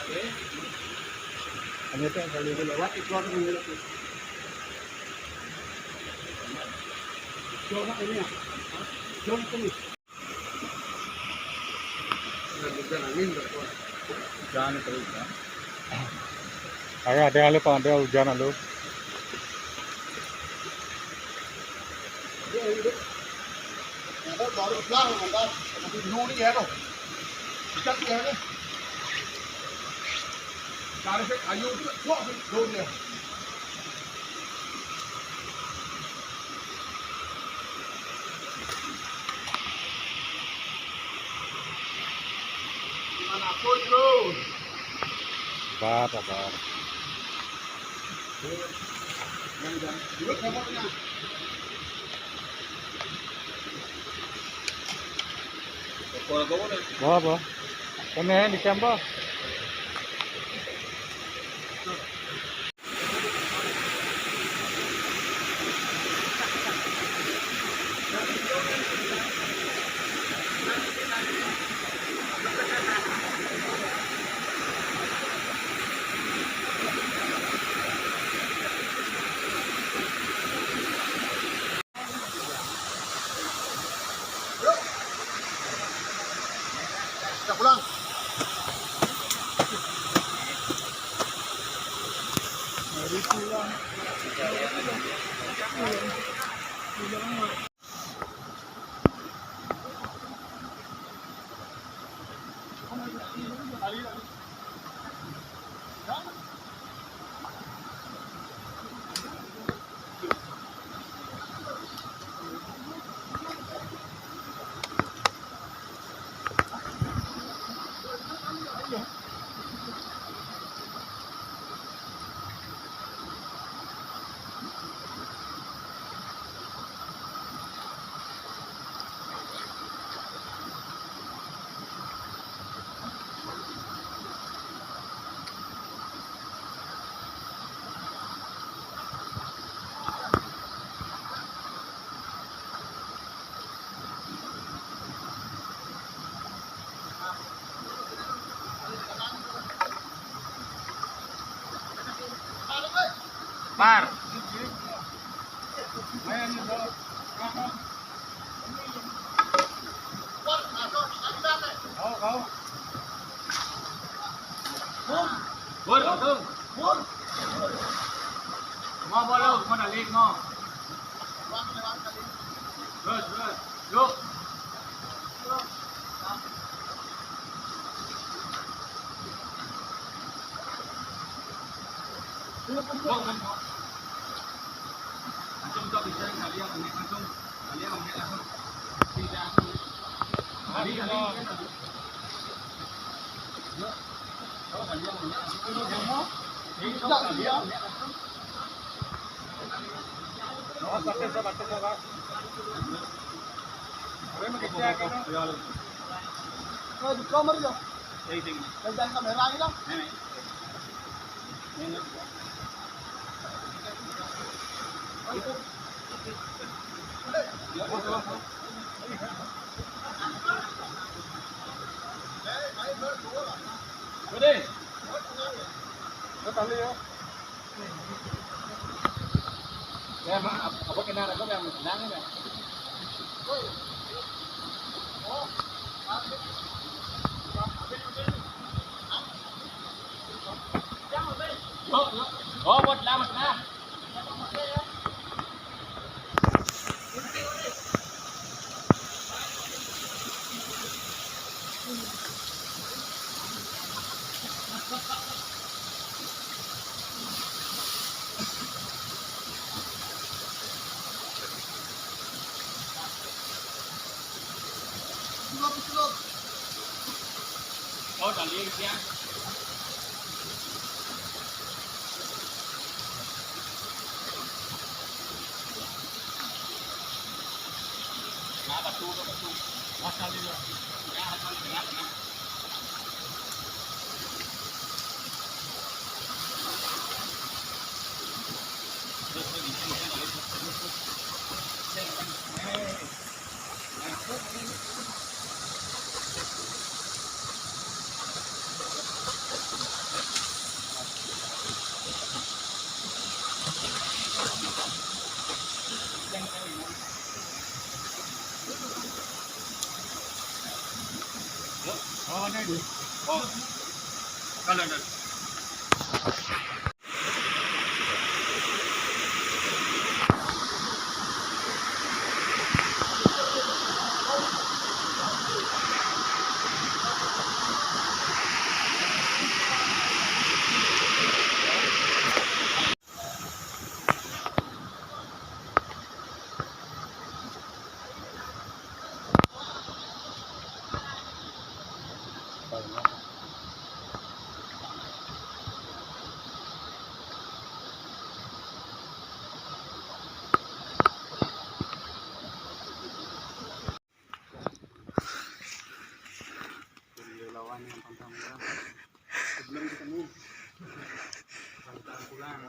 Hanya itu yang kali ini lewat itu orang yang lewat. Coba ini ya. Coba ini. Hujan angin berkuat. Hujan terus ya. Ada hal apa ada hujan lalu. Ada baru pulang anda. Tapi dulu ni ya tu. Kita ni ya. Cari fit ayu tu, kuat fit dulu ni. Mana pun terus. Sabar. Duduk kamarnya. Bawa. Kena di campur. Sudah pulang. Mari pulang. Par. Mau boleh, mau nalik mau. Terus, yuk. Langsung tak bisa kalian langsung tidak kali ya apa kena ada yang menang ya. Oh, buat lama sana. Oh, dah lihat ya. Nah, batu. Asal dia. Ya, asal berat nah. itu. Oh. Kalau. Lawan yang pantang pulang sebelum ketemu pantang pulang.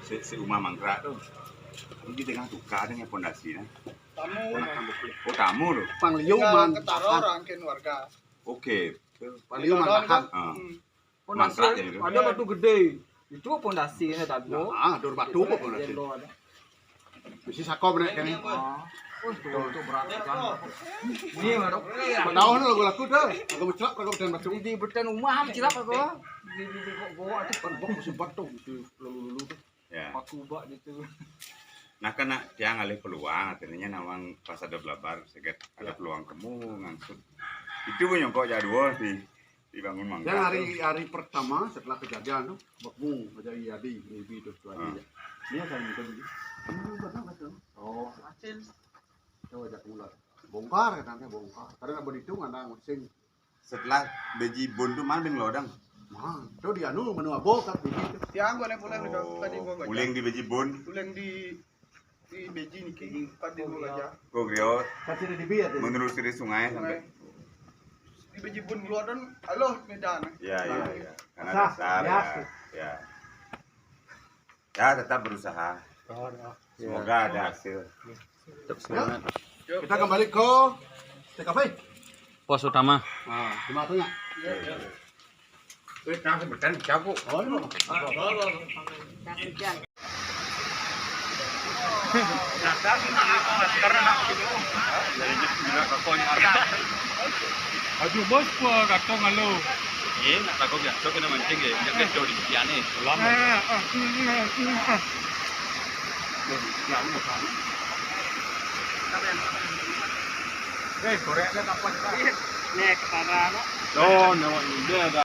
Si rumah mangkrak tuh ini di tengah tukar dengan pondasinya. Tamu. Oh tamu loh. Pangliuman ketara orang ken warga. Oke. Pangliuman tahan. Mangkrak ya itu. Ada batu gede. Itu pondasinya tadi. Ah, dur batu kok pondasi. Mesti sakom nek kene. Oh, itu berat kan. Ini mana? Padahal lagu laku dah. Aku mencelak aku dan batu. Di berten rumah am cilap aku. Di gua ada Kan bok mesti batu itu lulu-lulu tuh. Ya. paku bak gitu. Nah karena dia ngalih peluang, artinya nawang pas ada belabar, seget ada peluang temu ngangsut. Itu yang kok jadwal dibangun mangkrak. Yang hari pertama setelah kejadian tuh, bakmu aja Iyadi, Ibi itu tuh aja. Ini saya minta dulu. Betul. Oh, Acil. coba ajak ular. Bongkar katanya bongkar. Karena nggak berhitung ada mesin. Setelah beji bondu maling lodang. Mah, tuh dia nu menu abo kan begitu. Tiang gua nih pulang udah tadi gua baca. Uling di beji bon, Pulang di Beji nih kayaknya tadi gua baca. kok griot Kasih di biar tuh. menelusuri sungai sampai. Di Beji pun keluar dan halo Medan. Ya. Karena Sah, dasar ya. ya. Ya tetap berusaha. Semoga ada hasil. Kita kembali ke TKP. Pos utama. Nah, gimana tuh ya? Kita sebutan cabut. Oh, ini. Aduh bos gua gatong halo. Iya, nak takut ya. So kena mancing ya. Jangan curi ya nih. Lama. Korek ada kapan? Nek, tanah. Oh, nama ini ada.